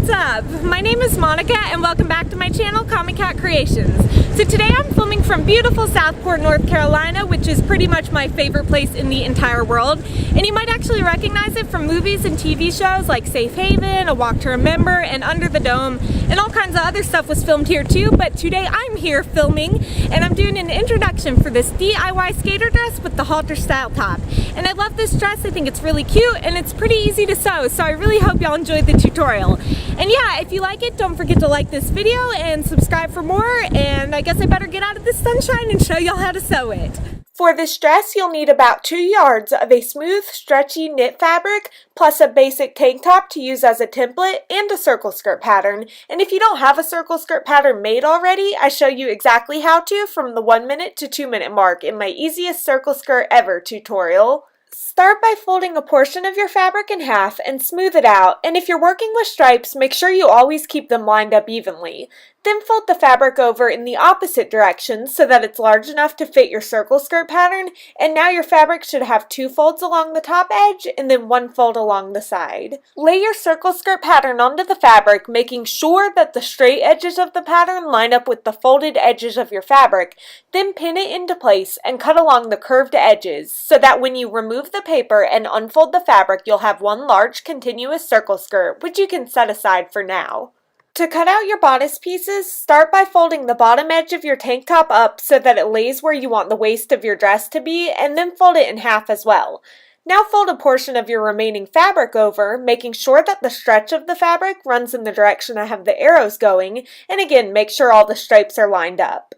What's up? My name is Monika and welcome back to my channel, Comic Cat Creations. So today I'm filming from beautiful Southport, North Carolina, which is pretty much my favorite place in the entire world. And you might actually recognize it from movies and TV shows like Safe Haven, A Walk to Remember, and Under the Dome, and all kinds of other stuff was filmed here too. But today I'm here filming and I'm doing an introduction for this DIY skater dress with the halter style top. And I love this dress. I think it's really cute and it's pretty easy to sew, so I really hope y'all enjoyed the tutorial. And yeah, if you like it, don't forget to like this video and subscribe for more, and I guess I better get out of the sunshine and show y'all how to sew it. For this dress, you'll need about 2 yards of a smooth, stretchy knit fabric, plus a basic tank top to use as a template, and a circle skirt pattern. And if you don't have a circle skirt pattern made already, I show you exactly how to from the 1 minute to 2 minute mark in my easiest circle skirt ever tutorial. Start by folding a portion of your fabric in half and smooth it out, and if you're working with stripes, make sure you always keep them lined up evenly. Then fold the fabric over in the opposite direction so that it's large enough to fit your circle skirt pattern, and now your fabric should have 2 folds along the top edge and then 1 fold along the side. Lay your circle skirt pattern onto the fabric, making sure that the straight edges of the pattern line up with the folded edges of your fabric, then pin it into place and cut along the curved edges so that when you remove the paper and unfold the fabric, you'll have one large continuous circle skirt, which you can set aside for now. To cut out your bodice pieces, start by folding the bottom edge of your tank top up so that it lays where you want the waist of your dress to be, and then fold it in half as well. Now fold a portion of your remaining fabric over, making sure that the stretch of the fabric runs in the direction I have the arrows going, and again, make sure all the stripes are lined up.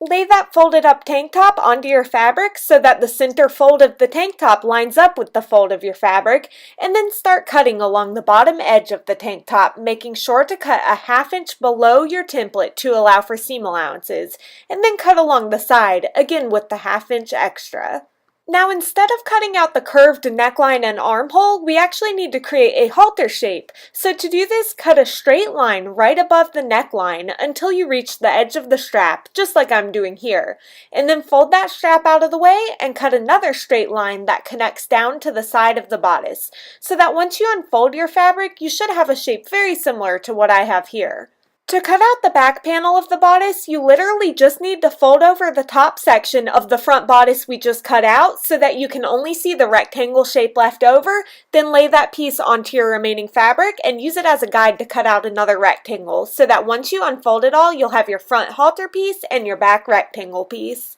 Lay that folded up tank top onto your fabric so that the center fold of the tank top lines up with the fold of your fabric, and then start cutting along the bottom edge of the tank top, making sure to cut a 1/2 inch below your template to allow for seam allowances, and then cut along the side, again with the 1/2 inch extra. Now instead of cutting out the curved neckline and armhole, we actually need to create a halter shape. So to do this, cut a straight line right above the neckline until you reach the edge of the strap, just like I'm doing here. And then fold that strap out of the way and cut another straight line that connects down to the side of the bodice, so that once you unfold your fabric, you should have a shape very similar to what I have here. To cut out the back panel of the bodice, you literally just need to fold over the top section of the front bodice we just cut out so that you can only see the rectangle shape left over, then lay that piece onto your remaining fabric and use it as a guide to cut out another rectangle so that once you unfold it all, you'll have your front halter piece and your back rectangle piece.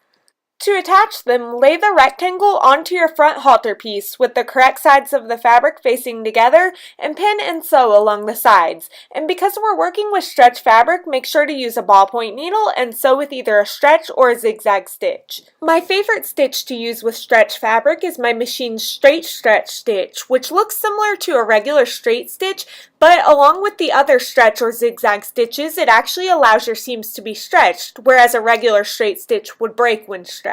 To attach them, lay the rectangle onto your front halter piece with the correct sides of the fabric facing together and pin and sew along the sides. And because we're working with stretch fabric, make sure to use a ballpoint needle and sew with either a stretch or a zigzag stitch. My favorite stitch to use with stretch fabric is my machine's straight stretch stitch, which looks similar to a regular straight stitch, but along with the other stretch or zigzag stitches, it actually allows your seams to be stretched, whereas a regular straight stitch would break when stretched.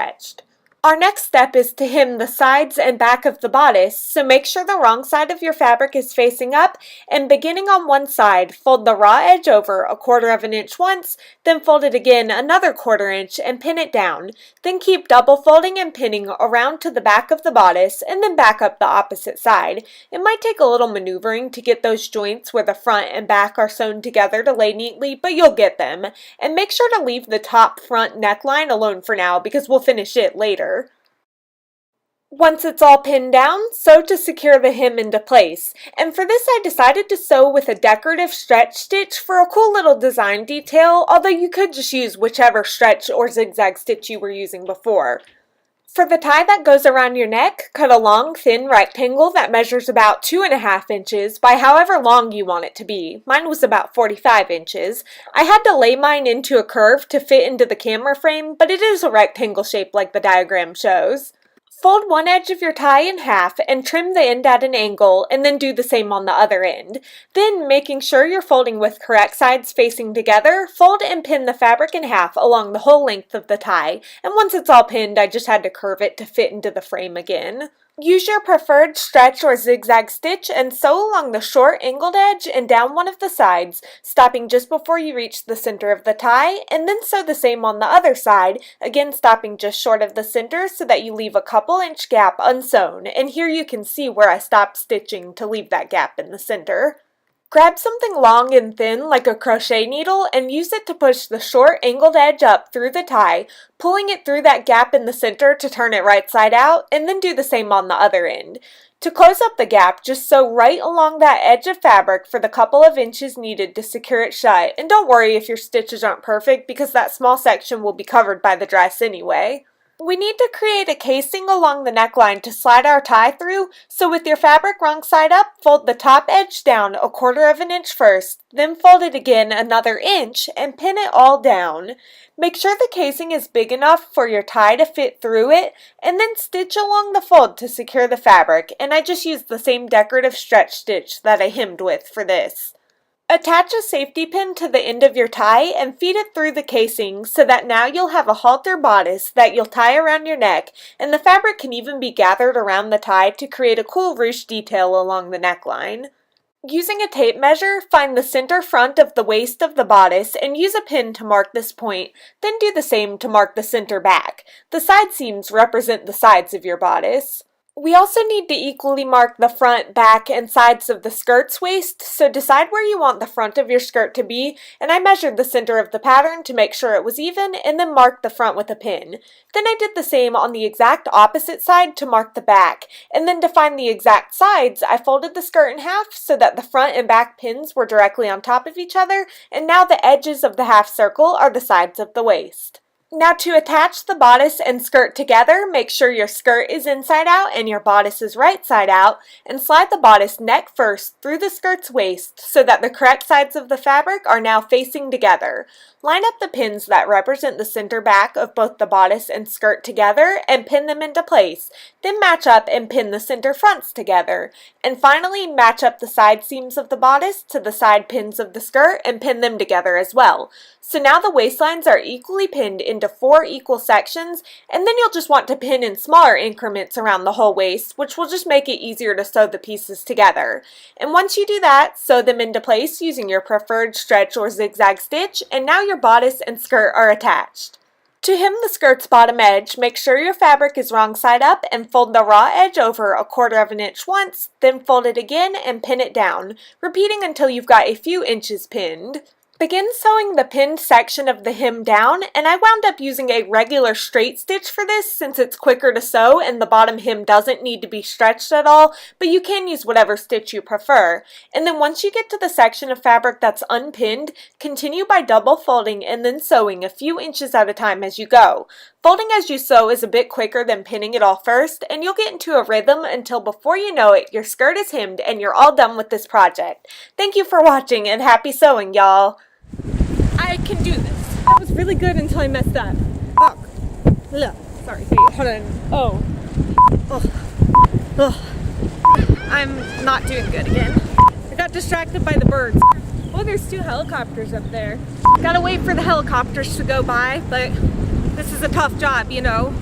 Our next step is to hem the sides and back of the bodice, so make sure the wrong side of your fabric is facing up, and beginning on one side, fold the raw edge over 1/4 inch once, then fold it again another 1/4 inch and pin it down. Then keep double folding and pinning around to the back of the bodice, and then back up the opposite side. It might take a little maneuvering to get those joints where the front and back are sewn together to lay neatly, but you'll get them. And make sure to leave the top front neckline alone for now because we'll finish it later. Once it's all pinned down, sew to secure the hem into place. And for this I decided to sew with a decorative stretch stitch for a cool little design detail, although you could just use whichever stretch or zigzag stitch you were using before. For the tie that goes around your neck, cut a long, thin rectangle that measures about 2.5 inches by however long you want it to be. Mine was about 45 inches. I had to lay mine into a curve to fit into the camera frame, but it is a rectangle shape like the diagram shows. Fold one edge of your tie in half and trim the end at an angle, and then do the same on the other end. Then, making sure you're folding with correct sides facing together, fold and pin the fabric in half along the whole length of the tie, and once it's all pinned, I just had to curve it to fit into the frame again. Use your preferred stretch or zigzag stitch and sew along the short angled edge and down one of the sides, stopping just before you reach the center of the tie, and then sew the same on the other side, again stopping just short of the center so that you leave a couple inch gap unsewn, and here you can see where I stopped stitching to leave that gap in the center. Grab something long and thin like a crochet needle and use it to push the short angled edge up through the tie, pulling it through that gap in the center to turn it right side out, and then do the same on the other end. To close up the gap, just sew right along that edge of fabric for the couple of inches needed to secure it shut, and don't worry if your stitches aren't perfect because that small section will be covered by the dress anyway. We need to create a casing along the neckline to slide our tie through, so with your fabric wrong side up, fold the top edge down 1/4 of an inch first, then fold it again another inch and pin it all down. Make sure the casing is big enough for your tie to fit through it, and then stitch along the fold to secure the fabric, and I just used the same decorative stretch stitch that I hemmed with for this. Attach a safety pin to the end of your tie and feed it through the casing so that now you'll have a halter bodice that you'll tie around your neck, and the fabric can even be gathered around the tie to create a cool ruche detail along the neckline. Using a tape measure, find the center front of the waist of the bodice and use a pin to mark this point, then do the same to mark the center back. The side seams represent the sides of your bodice. We also need to equally mark the front, back, and sides of the skirt's waist, so decide where you want the front of your skirt to be, and I measured the center of the pattern to make sure it was even, and then marked the front with a pin. Then I did the same on the exact opposite side to mark the back, and then to find the exact sides, I folded the skirt in half so that the front and back pins were directly on top of each other, and now the edges of the half circle are the sides of the waist. Now to attach the bodice and skirt together, make sure your skirt is inside out and your bodice is right side out, and slide the bodice neck first through the skirt's waist so that the correct sides of the fabric are now facing together. Line up the pins that represent the center back of both the bodice and skirt together and pin them into place. Then match up and pin the center fronts together. And finally, match up the side seams of the bodice to the side pins of the skirt and pin them together as well. So now the waistlines are equally pinned into 4 equal sections, and then you'll just want to pin in smaller increments around the whole waist, which will just make it easier to sew the pieces together. And once you do that, sew them into place using your preferred stretch or zigzag stitch, and now your bodice and skirt are attached. To hem the skirt's bottom edge, make sure your fabric is wrong side up and fold the raw edge over 1/4 of an inch once, then fold it again and pin it down, repeating until you've got a few inches pinned. Begin sewing the pinned section of the hem down, and I wound up using a regular straight stitch for this since it's quicker to sew and the bottom hem doesn't need to be stretched at all, but you can use whatever stitch you prefer. And then once you get to the section of fabric that's unpinned, continue by double folding and then sewing a few inches at a time as you go. Folding as you sew is a bit quicker than pinning it all first, and you'll get into a rhythm until before you know it, your skirt is hemmed and you're all done with this project. Thank you for watching and happy sewing, y'all! I can do this. That was really good until I messed up. Oh, look. Sorry. Wait, hold on. Oh. I'm not doing good again. I got distracted by the birds. Oh, there's 2 helicopters up there. Gotta wait for the helicopters to go by, but this is a tough job, you know.